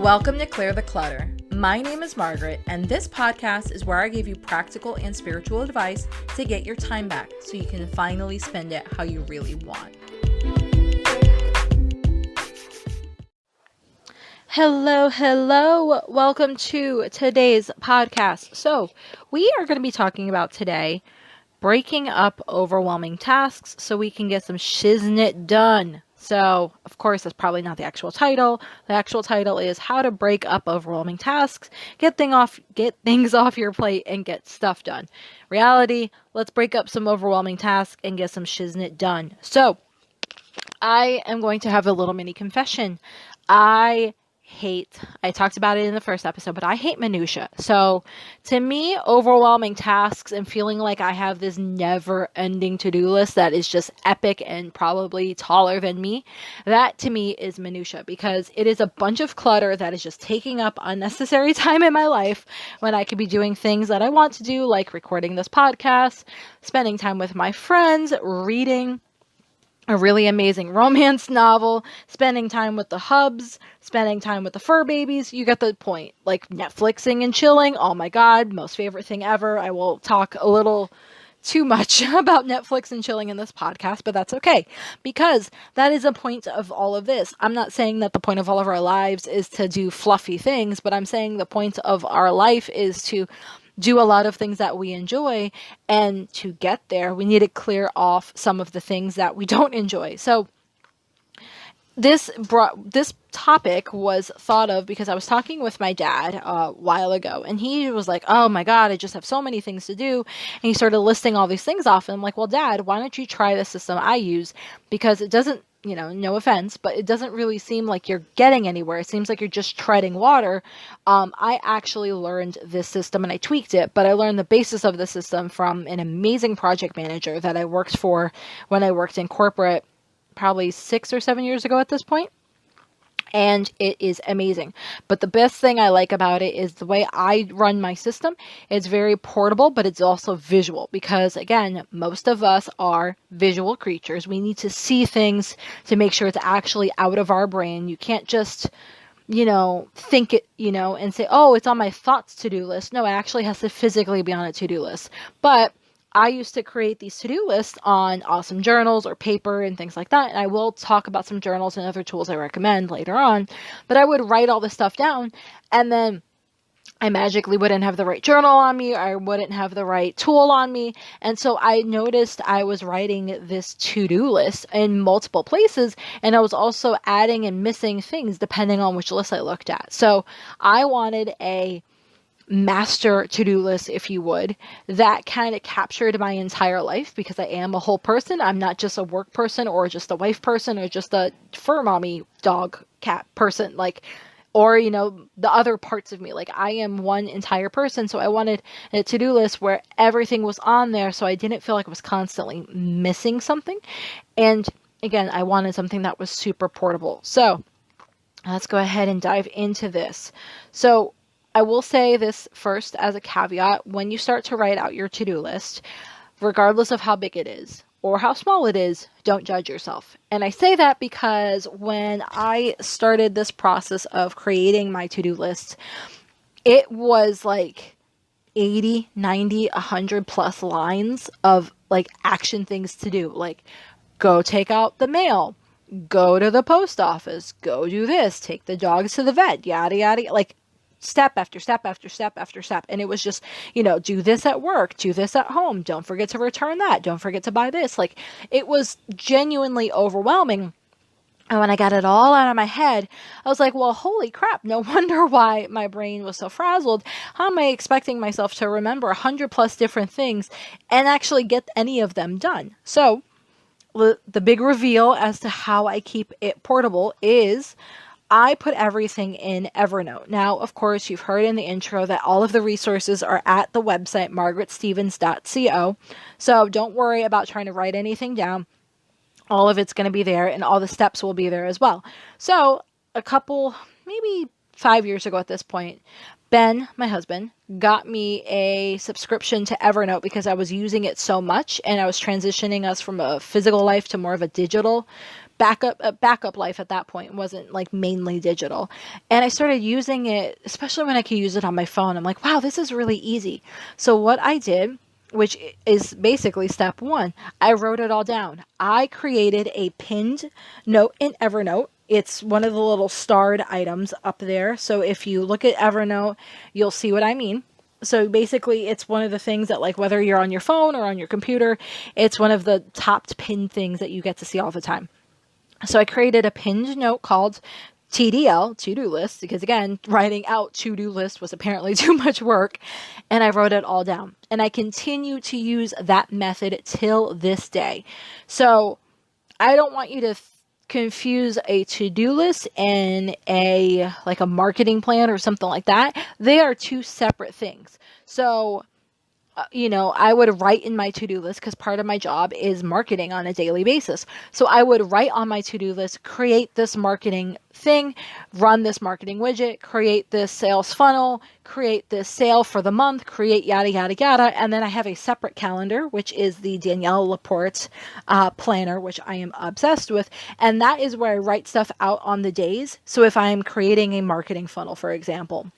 Welcome to Clear the Clutter. My name is Margaret, and this podcast is where I give you practical and spiritual advice to get your time back so you can finally spend it how you really want. Hello. Welcome to today's podcast. So, we are going to be talking about today breaking up overwhelming tasks so we can get some shiznit done. So, of course, that's probably not the actual title. The actual title is How to Break Up Overwhelming Tasks, Get Things Off Your Plate, and Get Stuff Done. Reality, let's break up some overwhelming tasks and get some shiznit done. So, I am going to have a little mini confession. I talked about it in the first episode, but I hate minutia. So to me, overwhelming tasks and feeling like I have this never-ending to-do list that is just epic and probably taller than me, that to me is minutia, because it is a bunch of clutter that is just taking up unnecessary time in my life when I could be doing things that I want to do, like recording this podcast, spending time with my friends, reading a really amazing romance novel, spending time with the hubs, spending time with the fur babies. You get the point. Like Netflixing and chilling. Oh my God, most favorite thing ever. I will talk a little too much about Netflix and chilling in this podcast, but that's okay, because that is a point of all of this. I'm not saying that the point of all of our lives is to do fluffy things, but I'm saying the point of our life is to do a lot of things that we enjoy, and to get there, we need to clear off some of the things that we don't enjoy. So this topic was thought of because I was talking with my dad a while ago, and he was like, oh my God, I just have so many things to do. And he started listing all these things off, and I'm like, well, Dad, why don't you try the system I use? Because it doesn't, no offense, but it doesn't really seem like you're getting anywhere. It seems like you're just treading water. I actually learned this system and I tweaked it, but I learned the basis of the system from an amazing project manager that I worked for when I worked in corporate probably 6 or 7 years ago at this point. And it is amazing. But the best thing I like about it is the way I run my system. It's very portable, but it's also visual, because again, most of us are visual creatures. We need to see things to make sure it's actually out of our brain. You can't just, think it, and say, oh, it's on my thoughts to-do list. No, it actually has to physically be on a to-do list. But I used to create these to-do lists on awesome journals or paper and things like that. And I will talk about some journals and other tools I recommend later on. But I would write all this stuff down, and then I magically wouldn't have the right journal on me, or I wouldn't have the right tool on me. And so I noticed I was writing this to-do list in multiple places, and I was also adding and missing things depending on which list I looked at. So I wanted a master to-do list, if you would, that kind of captured my entire life, because I am a whole person. I'm not just a work person, or just a wife person, or just a fur mommy dog cat person, or the other parts of me. I am one entire person. So I wanted a to-do list where everything was on there, so I didn't feel like I was constantly missing something. And again, I wanted something that was super portable. So let's go ahead and dive into this. So I will say this first as a caveat: when you start to write out your to-do list, regardless of how big it is or how small it is, don't judge yourself. And I say that because when I started this process of creating my to-do list, it was like 80, 90, 100 plus lines of action things to do. Go take out the mail, go to the post office, go do this, take the dogs to the vet, yada, yada, step after step after step after step. And it was just, do this at work, do this at home, don't forget to return that, don't forget to buy this. It was genuinely overwhelming. And when I got it all out of my head, I was like, well, holy crap, no wonder why my brain was so frazzled. How am I expecting myself to remember 100 plus different things and actually get any of them done? So the big reveal as to how I keep it portable is I put everything in Evernote. Now, of course, you've heard in the intro that all of the resources are at the website, margaretstevens.co. So don't worry about trying to write anything down. All of it's going to be there, and all the steps will be there as well. So a couple, maybe 5 years ago at this point, Ben, my husband, got me a subscription to Evernote because I was using it so much and I was transitioning us from a physical life to more of a digital backup life at that point. It wasn't like mainly digital. And I started using it, especially when I could use it on my phone. I'm like, wow, this is really easy. So what I did, which is basically step one, I wrote it all down. I created a pinned note in Evernote. It's one of the little starred items up there. So if you look at Evernote, you'll see what I mean. So basically, it's one of the things that, like, whether you're on your phone or on your computer, it's one of the top pinned things that you get to see all the time. So I created a pinned note called TDL, to-do list, because again, writing out to-do list was apparently too much work, and I wrote it all down. And I continue to use that method till this day. So I don't want you to confuse a to-do list and a marketing plan or something like that. They are two separate things. So I would write in my to-do list because part of my job is marketing on a daily basis. So I would write on my to-do list, create this marketing thing, run this marketing widget, create this sales funnel, create this sale for the month, create yada, yada, yada. And then I have a separate calendar, which is the Danielle Laporte planner, which I am obsessed with. And that is where I write stuff out on the days. So if I'm creating a marketing funnel, for example,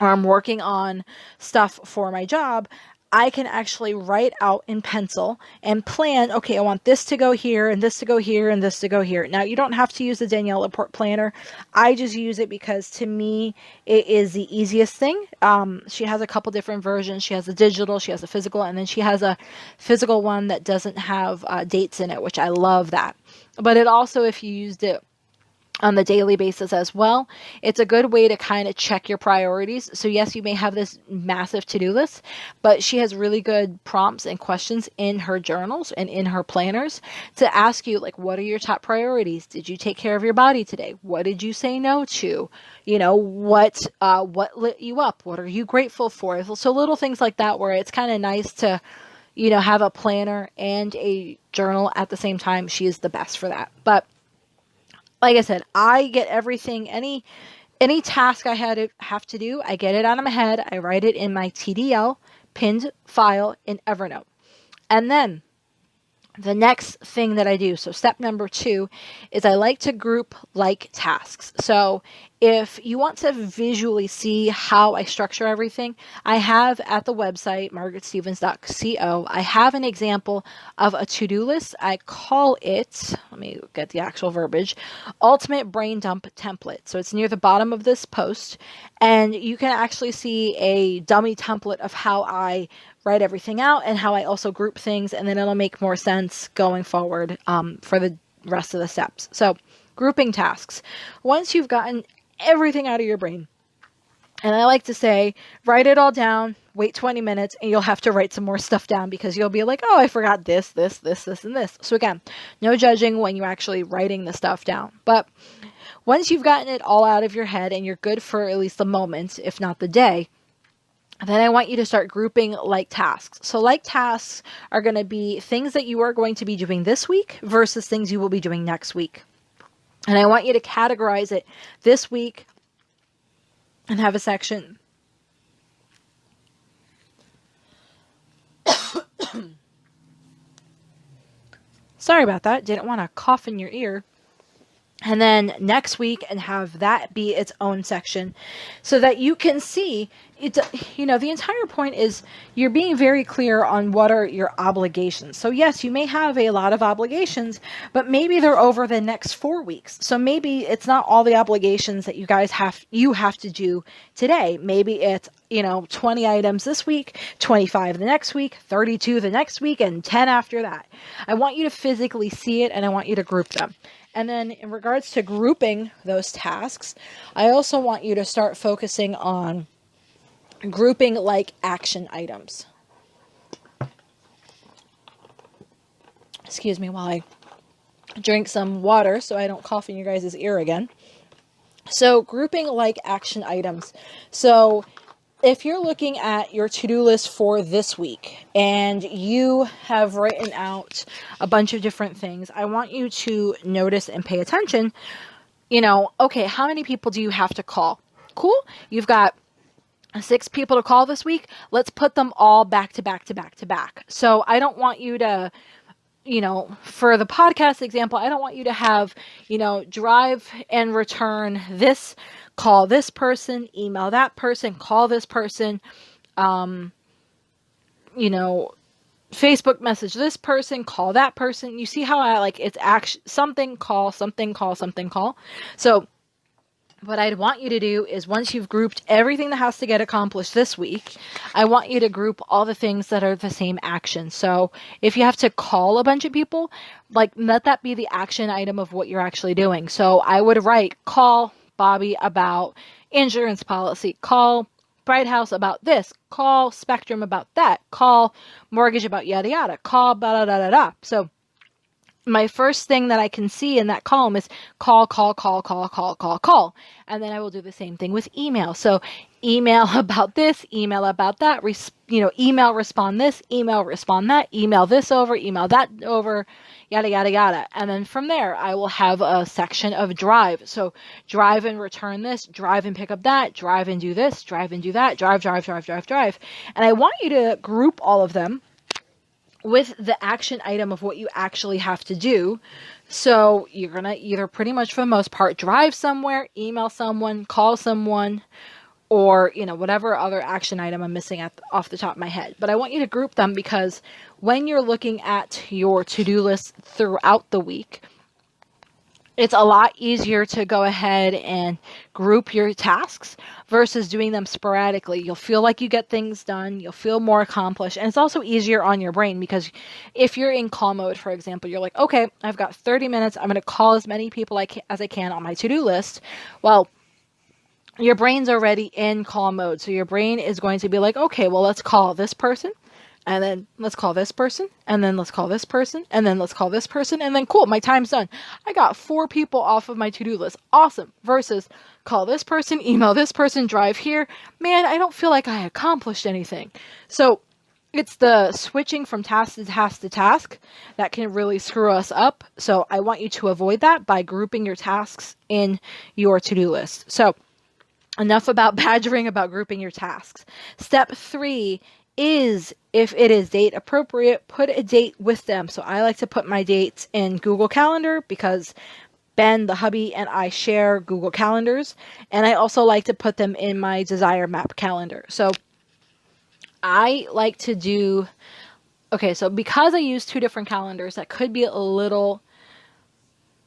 or I'm working on stuff for my job, I can actually write out in pencil and plan, okay, I want this to go here and this to go here and this to go here. Now, you don't have to use the Danielle Laporte planner. I just use it because to me, it is the easiest thing. She has a couple different versions. She has a digital, she has a physical, and then she has a physical one that doesn't have dates in it, which I love that. But it also, if you used it on the daily basis as well, it's a good way to kind of check your priorities. So yes, you may have this massive to-do list, but she has really good prompts and questions in her journals and in her planners to ask you, like, what are your top priorities? Did you take care of your body today? What did you say no to? What lit you up? What are you grateful for? So little things like that, where it's kind of nice to have a planner and a journal at the same time. She is the best for that. But like I said, I get everything, any task I have to do, I get it out of my head. I write it in my TDL pinned file in Evernote. And then the next thing that I do, so step number 2, is I like to group like tasks. So if you want to visually see how I structure everything, I have at the website, margaretstevens.co, I have an example of a to-do list. I call it, let me get the actual verbiage, Ultimate Brain Dump Template. So it's near the bottom of this post, and you can actually see a dummy template of how I write everything out and how I also group things, and then it'll make more sense going forward for the rest of the steps. So grouping tasks. Once you've gotten everything out of your brain, and I like to say, write it all down, wait 20 minutes, and you'll have to write some more stuff down because you'll be like, oh, I forgot this, and this. So again, no judging when you're actually writing the stuff down. But once you've gotten it all out of your head and you're good for at least the moment, if not the day, then I want you to start grouping like tasks. So like tasks are going to be things that you are going to be doing this week versus things you will be doing next week. And I want you to categorize it this week and have a section. Sorry about that. Didn't want to cough in your ear. And then next week and have that be its own section so that you can see it. The entire point is you're being very clear on what are your obligations. So yes, you may have a lot of obligations, but maybe they're over the next 4 weeks. So maybe it's not all the obligations that you have to do today. Maybe it's 20 items this week, 25 the next week, 32 the next week, and 10 after that. I want you to physically see it, and I want you to group them. And then in regards to grouping those tasks, I also want you to start focusing on grouping like action items. Excuse me while I drink some water so I don't cough in your guys' ear again. So grouping like action items. So if you're looking at your to-do list for this week and you have written out a bunch of different things, I want you to notice and pay attention. Okay, how many people do you have to call? Cool. You've got 6 people to call this week. Let's put them all back to back to back to back. So I don't want you to, for the podcast example, I don't want you to have, drive and return this, call this person, email that person, call this person, you know, Facebook message this person, call that person. You see how I like it's actually something, call, something, call, something, call. So what I'd want you to do is once you've grouped everything that has to get accomplished this week, I want you to group all the things that are the same action. So if you have to call a bunch of people, like let that be the action item of what you're actually doing. So I would write, call Bobby about insurance policy, call Bright House about this, call Spectrum about that, call mortgage about yada yada, call blah da da da da. So my first thing that I can see in that column is call, call, call, call, call, call, call. And then I will do the same thing with email. So email about this, email about that, email respond this, email respond that, email this over, email that over, yada, yada, yada. And then from there, I will have a section of drive. So drive and return this, drive and pick up that, drive and do this, drive and do that, drive, drive, drive, drive, drive. And I want you to group all of them with the action item of what you actually have to do. So you're going to either pretty much for the most part drive somewhere, email someone, call someone, or, whatever other action item I'm missing off the top of my head. But I want you to group them because when you're looking at your to-do list throughout the week, it's a lot easier to go ahead and group your tasks versus doing them sporadically. You'll feel like you get things done. You'll feel more accomplished. And it's also easier on your brain because if you're in call mode, for example, you're like, okay, I've got 30 minutes. I'm going to call as many people as I can on my to-do list. Well, your brain's already in call mode. So your brain is going to be like, okay, well, let's call this person. And then let's call this person, and then let's call this person, and then let's call this person, and then cool, my time's done. I got 4 people off of my to-do list. Awesome. Versus call this person, email this person, drive here. Man, I don't feel like I accomplished anything. So it's the switching from task to task to task that can really screw us up. So I want you to avoid that by grouping your tasks in your to-do list. So enough about badgering about grouping your tasks. Step 3 is, if it is date appropriate, put a date with them. So I like to put my dates in Google Calendar because Ben, the hubby, and I share Google Calendars. And I also like to put them in my Desire Map calendar. So I like to do, so because I use 2 different calendars, that could be a little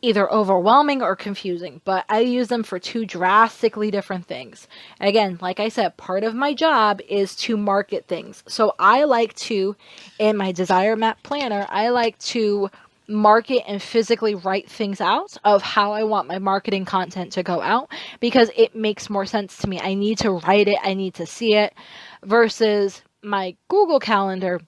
either overwhelming or confusing, but I use them for 2 drastically different things. And again, like I said, part of my job is to market things. So I like to, in my Desire Map planner, I like to market and physically write things out of how I want my marketing content to go out because it makes more sense to me. I need to write it, I need to see it, versus my Google Calendar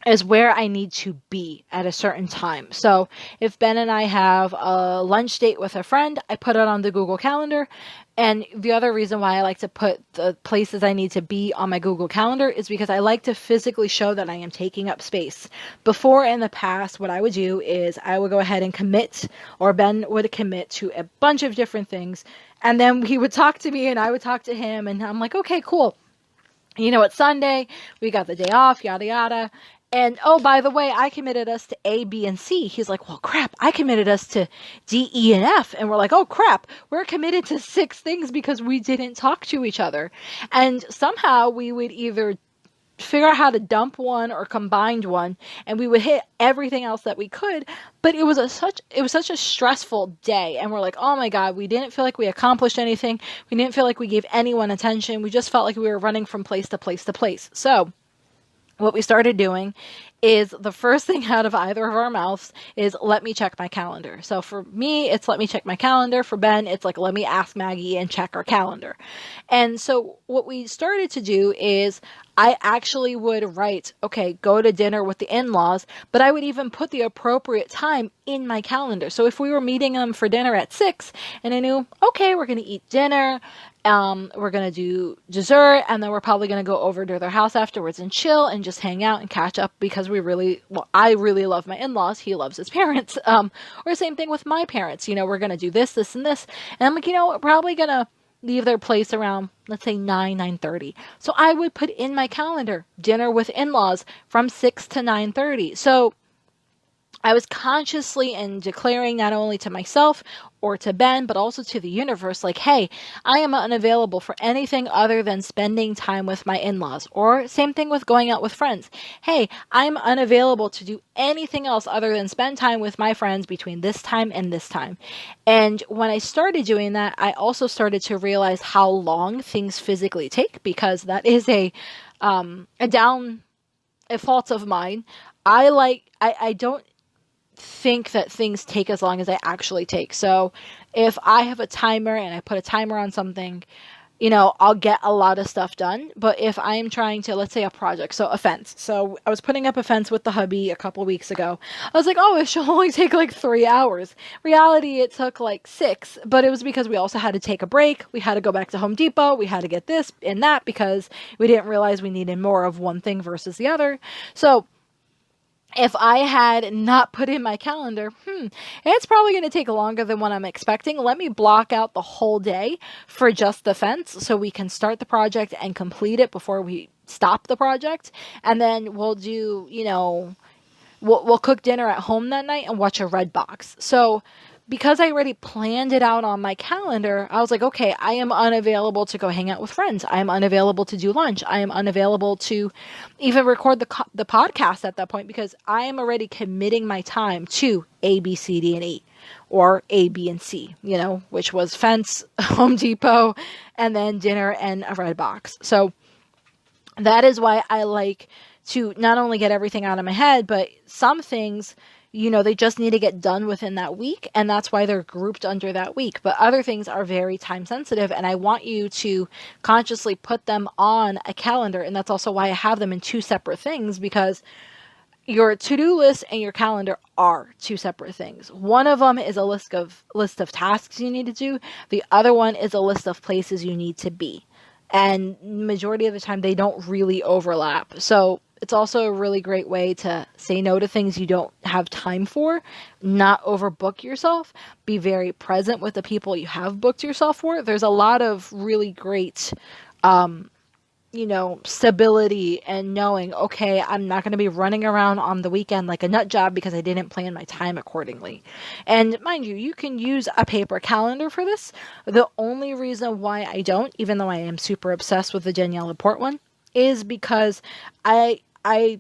is where I need to be at a certain time. So if Ben and I have a lunch date with a friend, I put it on the Google Calendar. And the other reason why I like to put the places I need to be on my Google Calendar is because I like to physically show that I am taking up space. Before in the past, what I would do is I would go ahead and commit, or Ben would commit to a bunch of different things. And then he would talk to me and I would talk to him. And I'm like, okay, cool. It's Sunday. We got the day off, yada, yada. And, oh, by the way, I committed us to A, B, and C. He's like, well, crap, I committed us to D, E, and F. And we're like, oh, crap, we're committed to 6 things because we didn't talk to each other. And somehow we would either figure out how to dump one or combine one, and we would hit everything else that we could. But it was such a stressful day. And we're like, oh, my God, we didn't feel like we accomplished anything. We didn't feel like we gave anyone attention. We just felt like we were running from place to place to place. So what we started doing is the first thing out of either of our mouths is let me check my calendar. So for me, it's let me check my calendar. For Ben, it's like let me ask Maggie and check our calendar. And so what we started to do is I actually would write, okay, go to dinner with the in-laws, but I would even put the appropriate time in my calendar. So if we were meeting them for dinner at 6 and I knew, okay, we're going to eat dinner, we're going to do dessert, and then we're probably going to go over to their house afterwards and chill and just hang out and catch up because I really love my in-laws. He loves his parents. Or same thing with my parents. We're going to do this, this, and this. And I'm like, we're probably going to leave their place around, let's say 9:30. So I would put in my calendar dinner with in-laws from 6 to 9:30. So I was consciously and declaring not only to myself or to Ben, but also to the universe, like, hey, I am unavailable for anything other than spending time with my in-laws. Or same thing with going out with friends. Hey, I'm unavailable to do anything else other than spend time with my friends between this time and this time. And when I started doing that, I also started to realize how long things physically take, because that is a fault of mine. I don't think that things take as long as they actually take. So if I have a timer and I put a timer on something, I'll get a lot of stuff done. But if I am trying to, let's say a project, so a fence. So I was putting up a fence with the hubby a couple weeks ago. I was like, oh, it should only take like 3 hours. Reality, it took like 6, but it was because we also had to take a break. We had to go back to Home Depot. We had to get this and that because we didn't realize we needed more of one thing versus the other. So if I had not put in my calendar, it's probably going to take longer than what I'm expecting. Let me block out the whole day for just the fence so we can start the project and complete it before we stop the project. And then we'll do, we'll cook dinner at home that night and watch a Red Box. So because I already planned it out on my calendar, I was like, okay, I am unavailable to go hang out with friends. I am unavailable to do lunch. I am unavailable to even record the podcast at that point because I am already committing my time to A, B, C, D, and E, or A, B, and C, which was fence, Home Depot, and then dinner and a Red Box. So that is why I like to not only get everything out of my head, but some things, they just need to get done within that week, and that's why they're grouped under that week. But other things are very time sensitive, and I want you to consciously put them on a calendar, and that's also why I have them in 2 separate things, because your to-do list and your calendar are 2 separate things. One of them is a list of tasks you need to do. The other one is a list of places you need to be. And majority of the time, they don't really overlap. So it's also a really great way to say no to things you don't have time for, not overbook yourself, be very present with the people you have booked yourself for. There's a lot of really great, stability and knowing, okay, I'm not going to be running around on the weekend like a nut job because I didn't plan my time accordingly. And mind you, you can use a paper calendar for this. The only reason why I don't, even though I am super obsessed with the Danielle Laporte one, is because I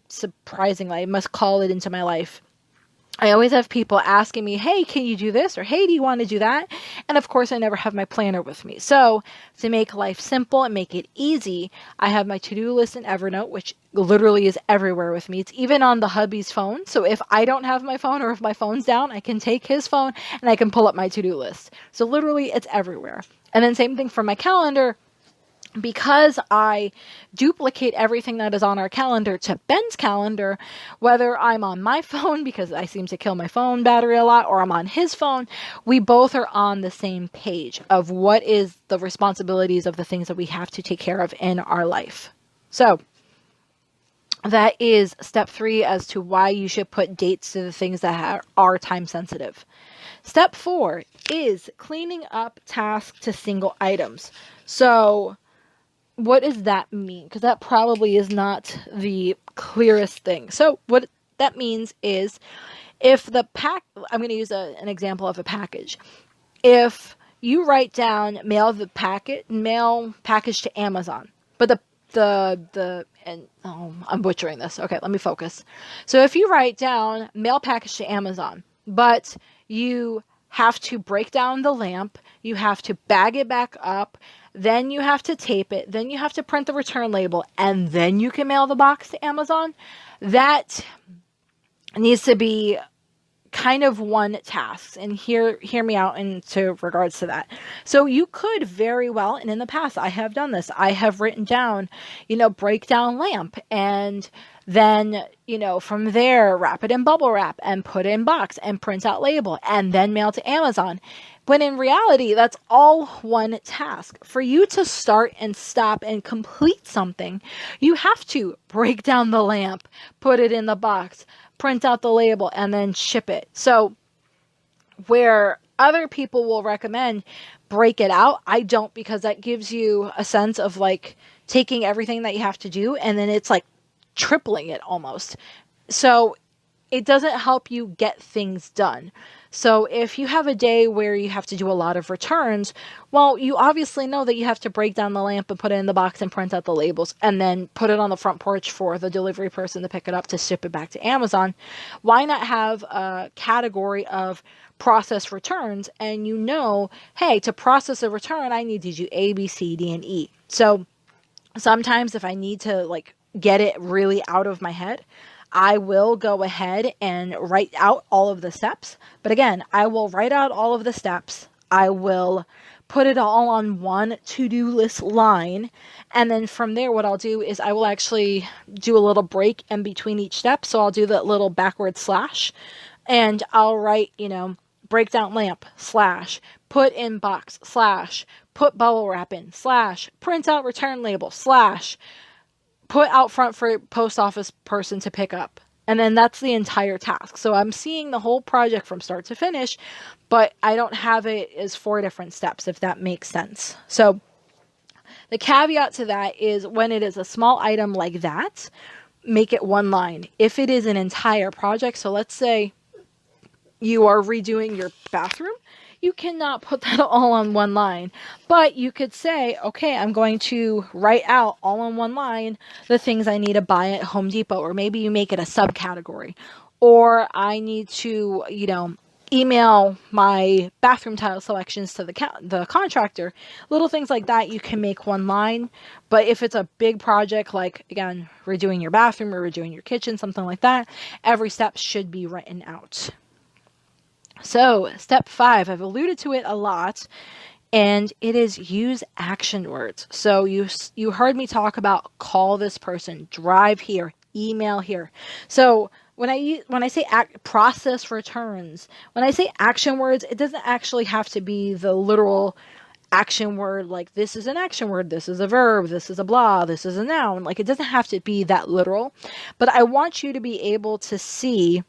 surprisingly, I must call it into my life. I always have people asking me, hey, can you do this? Or hey, do you want to do that? And of course, I never have my planner with me. So to make life simple and make it easy, I have my to-do list in Evernote, which literally is everywhere with me. It's even on the hubby's phone. So if I don't have my phone or if my phone's down, I can take his phone and I can pull up my to-do list. So literally it's everywhere. And then same thing for my calendar. Because I duplicate everything that is on our calendar to Ben's calendar, whether I'm on my phone because I seem to kill my phone battery a lot, or I'm on his phone, we both are on the same page of what is the responsibilities of the things that we have to take care of in our life. So that is step 3 as to why you should put dates to the things that are time sensitive. Step 4 is cleaning up tasks to single items. So what does that mean? Because that probably is not the clearest thing. So what that means is if I'm going to use an example of a package. If you write down mail package to Amazon, but I'm butchering this. Okay, let me focus. So if you write down mail package to Amazon, but you have to break down the lamp, you have to bag it back up, then you have to tape it, then you have to print the return label, and then you can mail the box to Amazon. That needs to be kind of one task, and hear me out into regards to that. So you could very well, and in the past I have done this, I have written down, break down lamp, and then, from there, wrap it in bubble wrap and put it in box and print out label and then mail to Amazon. When in reality, that's all one task. For you to start and stop and complete something, you have to break down the lamp, put it in the box, print out the label, and then ship it. So where other people will recommend break it out. I don't, because that gives you a sense of like taking everything that you have to do and then it's like tripling it almost. So it doesn't help you get things done. So if you have a day where you have to do a lot of returns, well, you obviously know that you have to break down the lamp and put it in the box and print out the labels and then put it on the front porch for the delivery person to pick it up to ship it back to Amazon. Why not have a category of process returns, and you know, hey, to process a return, I need to do A, B, C, D, and E. So sometimes if I need to like get it really out of my head, I will go ahead and write out all of the steps. But again, I will write out all of the steps. I will put it all on one to-do list line. And then from there, what I'll do is I will actually do a little break in between each step. So I'll do that little backward slash and I'll write, break down lamp slash, put in box slash, put bubble wrap in slash, print out return label slash, put out front for post office person to pick up. And then that's the entire task. So I'm seeing the whole project from start to finish, but I don't have it as 4 different steps, if that makes sense. So the caveat to that is when it is a small item like that, make it one line. If it is an entire project, so let's say you are redoing your bathroom, you cannot put that all on one line. But you could say, okay, I'm going to write out all on one line the things I need to buy at Home Depot, or maybe you make it a subcategory. Or I need to, email my bathroom tile selections to the contractor. Little things like that you can make one line. But if it's a big project, like, again, redoing your bathroom or redoing your kitchen, something like that, every step should be written out. So, step 5, I've alluded to it a lot, and it is use action words. So you heard me talk about call this person, drive here, email here. So when I say process returns, when I say action words, it doesn't actually have to be the literal action word, like this is an action word, this is a verb, this is a blah, this is a noun. Like, it doesn't have to be that literal, but I want you to be able to see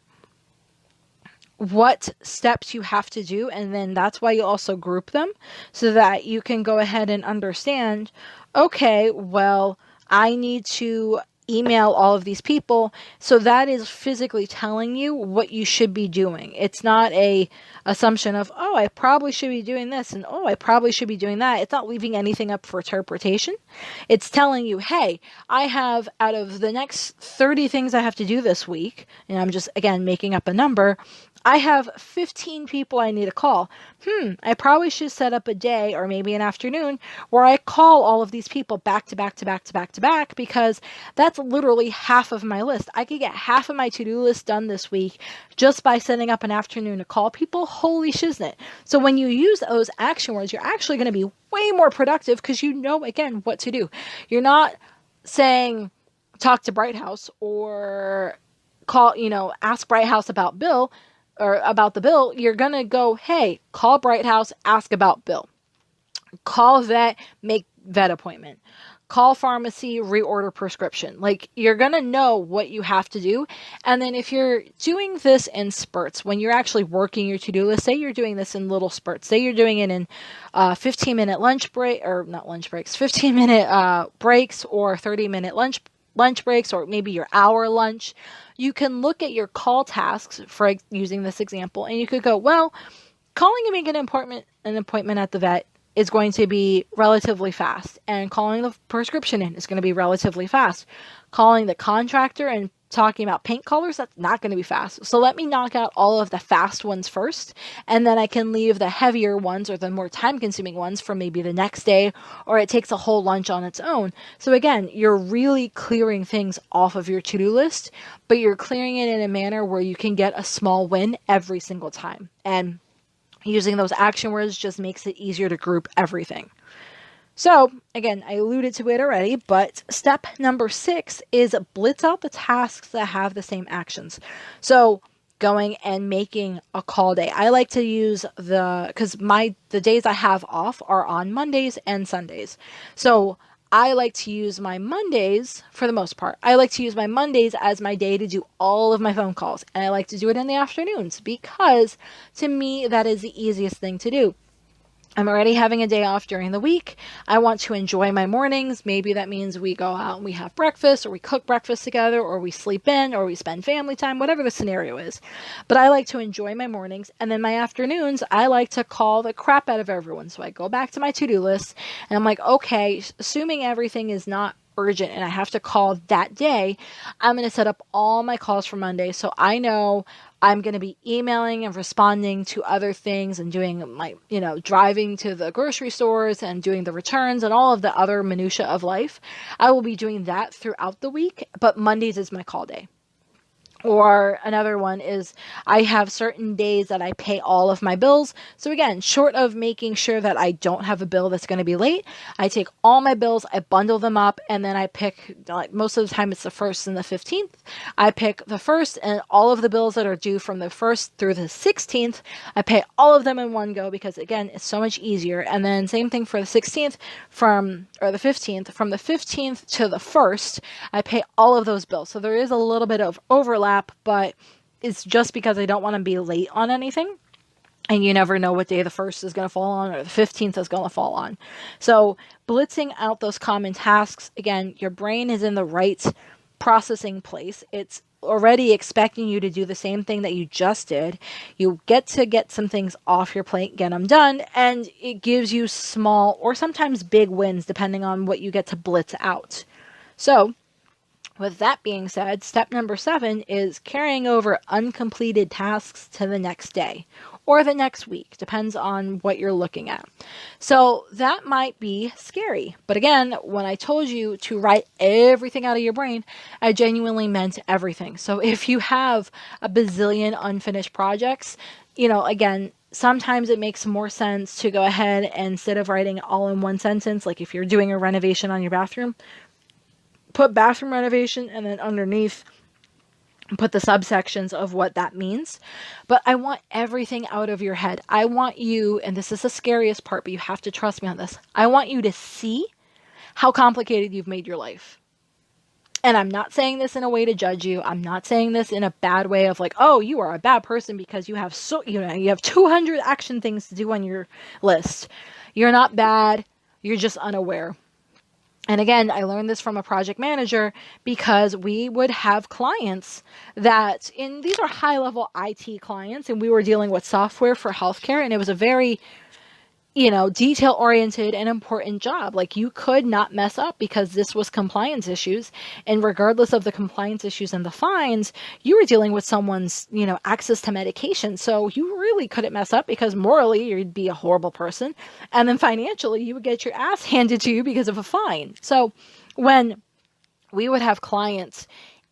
what steps you have to do, and then that's why you also group them so that you can go ahead and understand, okay, well, I need to email all of these people. So that is physically telling you what you should be doing. It's not a assumption of, oh, I probably should be doing this, and oh, I probably should be doing that. It's not leaving anything up for interpretation. It's telling you, hey, I have, out of the next 30 things I have to do this week, and I'm just, again, making up a number, I have 15 people I need to call. I probably should set up a day or maybe an afternoon where I call all of these people back to back to back to back to back, because that's literally half of my list. I could get half of my to-do list done this week just by setting up an afternoon to call people. Holy shiznit. So when you use those action words, you're actually going to be way more productive because you know, again, what to do. You're not saying talk to Bright House or call, ask Bright House about Bill, or about the bill. You're going to go, hey, call Bright House, ask about Bill. Call vet, make vet appointment. Call pharmacy, reorder prescription. Like, you're going to know what you have to do. And then if you're doing this in spurts, when you're actually working your to-do list, say you're doing this in little spurts, say you're doing it in 15-minute lunch break, or not lunch breaks, 15-minute breaks, or 30-minute lunch breaks, or maybe your hour lunch, you can look at your call tasks, for using this example, and you could go, well, calling and making an appointment at the vet is going to be relatively fast, and calling the prescription in is going to be relatively fast. Calling the contractor and talking about paint colors, that's not going to be fast. So let me knock out all of the fast ones first, and then I can leave the heavier ones or the more time-consuming ones for maybe the next day, or it takes a whole lunch on its own. So again, you're really clearing things off of your to-do list, but you're clearing it in a manner where you can get a small win every single time. And using those action words just makes it easier to group everything. So, again, I alluded to it already, but step number 6 is blitz out the tasks that have the same actions. So, going and making a call day. I like to use because the days I have off are on Mondays and Sundays. So, I like to use my Mondays, for the most part, I like to use my Mondays as my day to do all of my phone calls. And I like to do it in the afternoons because, to me, that is the easiest thing to do. I'm already having a day off during the week. I want to enjoy my mornings. Maybe that means we go out and we have breakfast, or we cook breakfast together, or we sleep in, or we spend family time, whatever the scenario is. But I like to enjoy my mornings. And then my afternoons, I like to call the crap out of everyone. So I go back to my to-do list and I'm like, okay, assuming everything is not urgent and I have to call that day, I'm going to set up all my calls for Monday so I know I'm going to be emailing and responding to other things and doing my, driving to the grocery stores and doing the returns and all of the other minutia of life. I will be doing that throughout the week, but Mondays is my call day. Or another one is I have certain days that I pay all of my bills. So again, short of making sure that I don't have a bill that's going to be late, I take all my bills, I bundle them up, and then I pick, like most of the time it's the 1st and the 15th. I pick the 1st and all of the bills that are due from the 1st through the 16th. I pay all of them in one go because again, it's so much easier. And then same thing for the 16th or the 15th. From the 15th to the 1st, I pay all of those bills. So there is a little bit of overlap, but it's just because I don't want to be late on anything. And you never know what day the 1st is going to fall on or the 15th is going to fall on. So blitzing out those common tasks, again, your brain is in the right processing place. It's already expecting you to do the same thing that you just did. You get to get some things off your plate, get them done, and it gives you small or sometimes big wins depending on what you get to blitz out. So with that being said, step number 7 is carrying over uncompleted tasks to the next day or the next week, depends on what you're looking at. So that might be scary. But again, when I told you to write everything out of your brain, I genuinely meant everything. So if you have a bazillion unfinished projects, again, sometimes it makes more sense to go ahead and instead of writing all in one sentence, like if you're doing a renovation on your bathroom, put bathroom renovation and then underneath put the subsections of what that means. But I want everything out of your head. I want you, and this is the scariest part, but you have to trust me on this. I want you to see how complicated you've made your life. And I'm not saying this in a way to judge you. I'm not saying this in a bad way of like, oh, you are a bad person because you have you have 200 action things to do on your list. You're not bad. You're just unaware. And again, I learned this from a project manager because we would have clients these are high-level IT clients, and we were dealing with software for healthcare, and it was a very, detail-oriented and important job. Like you could not mess up because this was compliance issues. And regardless of the compliance issues and the fines, you were dealing with someone's, access to medication. So you really couldn't mess up because morally you'd be a horrible person. And then financially you would get your ass handed to you because of a fine. So when we would have clients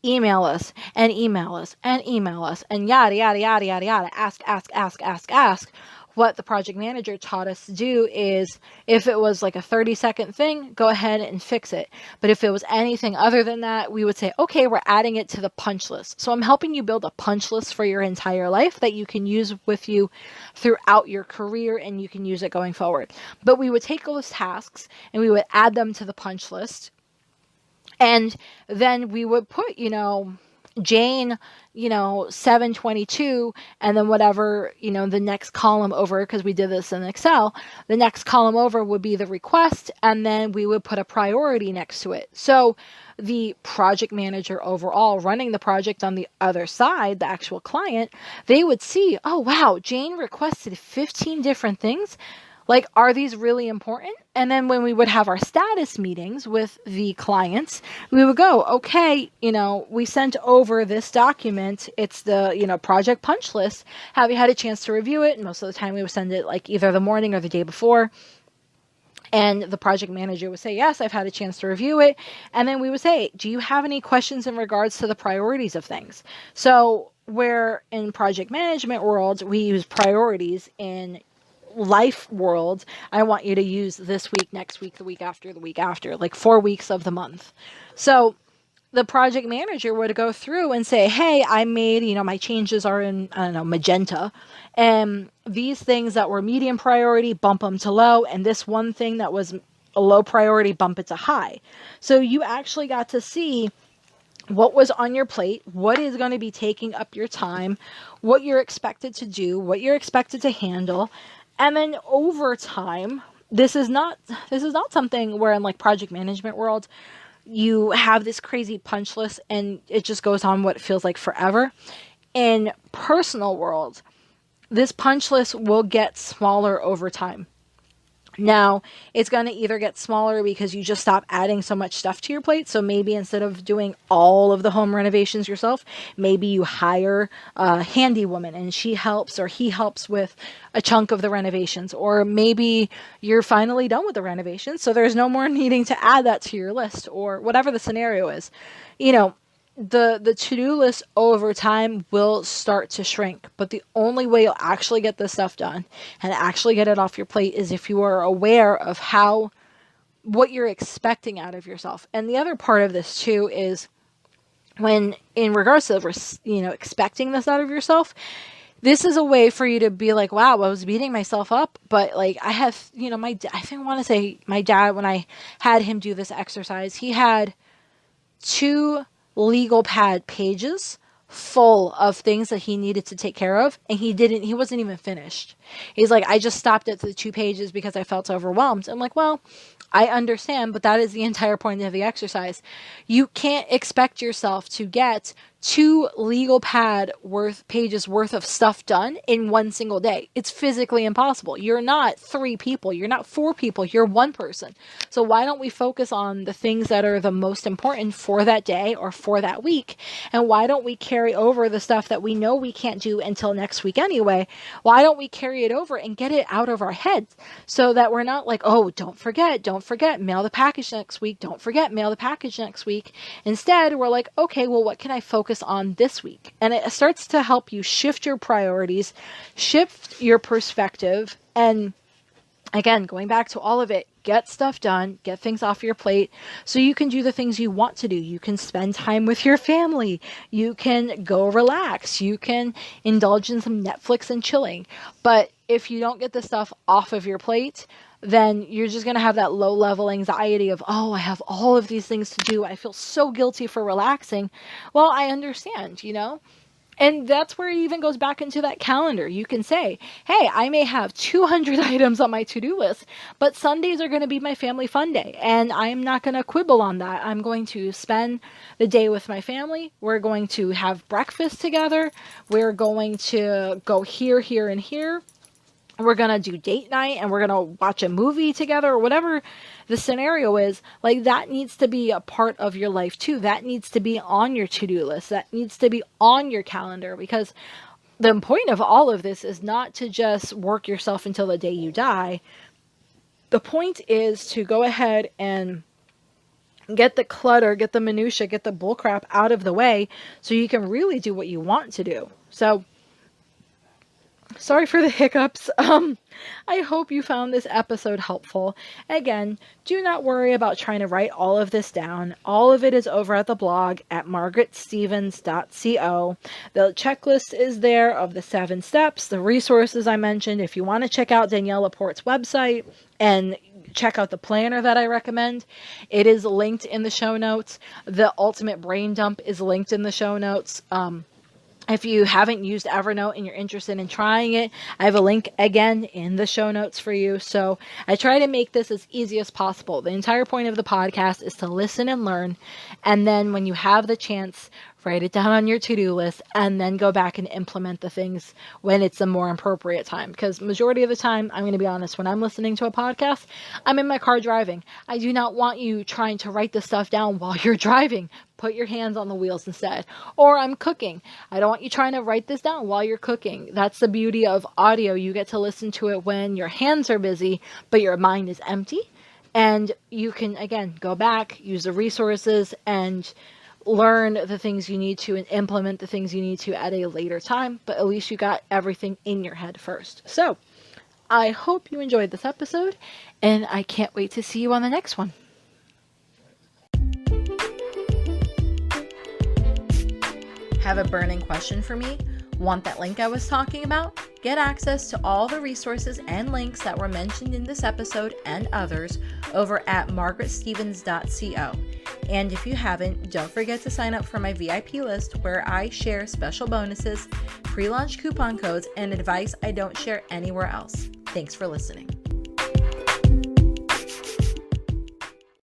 email us and email us and email us and yada, yada, yada, yada, yada, ask. What the project manager taught us to do is if it was like a 30-second thing, go ahead and fix it. But if it was anything other than that, we would say, okay, we're adding it to the punch list. So I'm helping you build a punch list for your entire life that you can use with you throughout your career and you can use it going forward. But we would take those tasks and we would add them to the punch list. And then we would put, Jane, 722, and then whatever, the next column over, because we did this in Excel, the next column over would be the request, and then we would put a priority next to it. So the project manager overall running the project on the other side, the actual client, they would see, oh, wow, Jane requested 15 different things. Like, are these really important? And then when we would have our status meetings with the clients, we would go, okay, we sent over this document. It's the, project punch list. Have you had a chance to review it? And most of the time we would send it like either the morning or the day before. And the project manager would say, yes, I've had a chance to review it. And then we would say, do you have any questions in regards to the priorities of things? So where in project management world, we use priorities in life world, I want you to use this week, next week, the week after, like 4 weeks of the month. So the project manager would go through and say, hey, I made, my changes are in, magenta. And these things that were medium priority, bump them to low. And this one thing that was a low priority, bump it to high. So you actually got to see what was on your plate, what is going to be taking up your time, what you're expected to do, what you're expected to handle. And then over time, this is not something where in like project management world you have this crazy punch list and it just goes on what feels like forever. In personal world, this punch list will get smaller over time. Now, it's going to either get smaller because you just stop adding so much stuff to your plate. So maybe instead of doing all of the home renovations yourself, maybe you hire a handy woman and she helps or he helps with a chunk of the renovations. Or maybe you're finally done with the renovations, so there's no more needing to add that to your list or whatever the scenario is. You know, the to-do list over time will start to shrink, but the only way you'll actually get this stuff done and actually get it off your plate is if you are aware of what you're expecting out of yourself. And the other part of this too is when in regards to expecting this out of yourself, this is a way for you to be like, wow, I was beating myself up, but like I have, I think I want to say my dad, when I had him do this exercise, he had 2 legal pad pages full of things that he needed to take care of, and he wasn't even finished. He's like, I just stopped at the 2 pages because I felt overwhelmed. I'm like, well, I understand, but that is the entire point of the exercise. You can't expect yourself to get 2 legal pad pages worth of stuff done in one single day. It's physically impossible. You're not 3 people. You're not 4 people. You're 1 person. So why don't we focus on the things that are the most important for that day or for that week? And why don't we carry over the stuff that we know we can't do until next week anyway? Why don't we carry it over and get it out of our heads so that we're not like, oh, don't forget, mail the package next week. Don't forget, mail the package next week. Instead, we're like, okay, well, what can I focus on this week? And it starts to help you shift your priorities, shift your perspective, and again, going back to all of it, get stuff done, get things off your plate so you can do the things you want to do. You can spend time with your family. You can go relax. You can indulge in some Netflix and chilling. But if you don't get the stuff off of your plate, then you're just going to have that low level anxiety of, oh, I have all of these things to do. I feel so guilty for relaxing. Well, I understand, And that's where it even goes back into that calendar. You can say, hey, I may have 200 items on my to-do list, but Sundays are going to be my family fun day. And I'm not going to quibble on that. I'm going to spend the day with my family. We're going to have breakfast together. We're going to go here, here, and here. We're going to do date night and we're going to watch a movie together or whatever the scenario is. Like, that needs to be a part of your life too. That needs to be on your to-do list. That needs to be on your calendar, because the point of all of this is not to just work yourself until the day you die. The point is to go ahead and get the clutter, get the minutia, get the bullcrap out of the way so you can really do what you want to do. So, sorry for the hiccups. I hope you found this episode helpful. Again, do not worry about trying to write all of this down. All of it is over at the blog at margaretstevens.co. The checklist is there of the 7 steps, the resources I mentioned. If you want to check out Danielle Laporte's website and check out the planner that I recommend, it is linked in the show notes. The Ultimate Brain Dump is linked in the show notes. If you haven't used Evernote and you're interested in trying it, I have a link again in the show notes for you. So I try to make this as easy as possible. The entire point of the podcast is to listen and learn. And then when you have the chance, write it down on your to-do list and then go back and implement the things when it's a more appropriate time. Because majority of the time, I'm going to be honest, when I'm listening to a podcast, I'm in my car driving. I do not want you trying to write this stuff down while you're driving. Put your hands on the wheels instead. Or I'm cooking. I don't want you trying to write this down while you're cooking. That's the beauty of audio. You get to listen to it when your hands are busy, but your mind is empty. And you can, again, go back, use the resources, and learn the things you need to and implement the things you need to at a later time. But at least you got everything in your head first. So I hope you enjoyed this episode, and I can't wait to see you on the next one. Have a burning question for me? Want that link I was talking about? Get access to all the resources and links that were mentioned in this episode and others over at margaretstevens.co. And if you haven't, don't forget to sign up for my VIP list where I share special bonuses, pre-launch coupon codes, and advice I don't share anywhere else. Thanks for listening.